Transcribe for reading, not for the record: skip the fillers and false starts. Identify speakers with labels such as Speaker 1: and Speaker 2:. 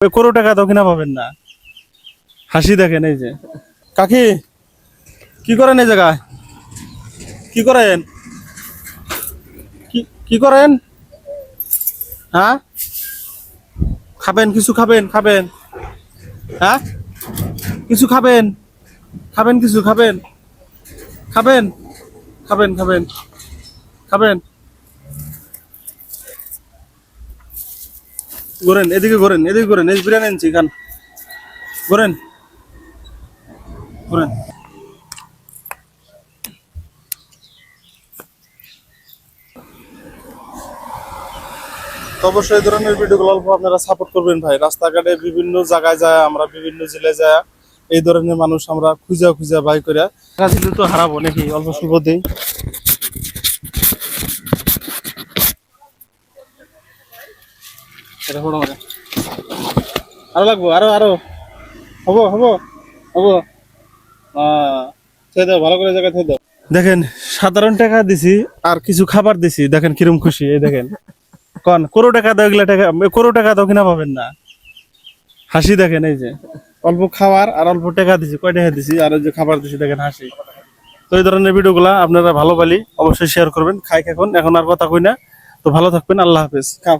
Speaker 1: করো টাকা তো কিনা পাবেন না। হাসি দেখেন এই যে। কাকি কি করেন এই জায়গায়? কি করেন? কি কি করেন? হ্যাঁ, খাবেন কিছু? খাবেন খাবেন? হ্যাঁ, কিছু খাবেন? খাবেন কিছু? খাবেন? খাবেন? খাবেন খাবেন খাবেন? ঘোরেন এদিকে, ঘোরেন এদিকে, ঘোরেন এই বিরিয়ানি আনছি খান। ঘোরেন ঘোরেন। তো অবশ্যই এই ধরনের ভিডিওগুলো অল্প আপনারা সাপোর্ট করবেন ভাই। রাস্তাঘাটে বিভিন্ন জায়গায় যায়, আমরা বিভিন্ন জেলায় যায় এই ধরনের মানুষ আমরা খুঁজা খুঁজা বাই করে তো হারাবো নাকি অল্প স্বল্প দিই। এটা হলো মানে আরো লাগবো, আরো আরো হবো হবো হবো। থৈ দাও, ভালো করে জায়গায় থৈ দাও। দেখেন সাধারণ টাকা দিছি আর কিছু খাবার দিছি, দেখেন কিরম খুশি। এই দেখেন কন করো টাকা দাও, এগুলা টাকা করো টাকা দাও কিনা পাবেন না। হাসি দেখেন এই যে। অল্প খাবার আর অল্প টাকা দিছি, কয় টাকা দিছি আর ওই যে খাবার দিছি, দেখেন হাসি। তো এই ধরনের ভিডিওগুলা আপনারা ভালো পালি অবশ্যই শেয়ার করবেন। খাই এখন এখন আর কথা কই না। তো ভালো থাকবেন, আল্লাহ হাফেজ। খাও।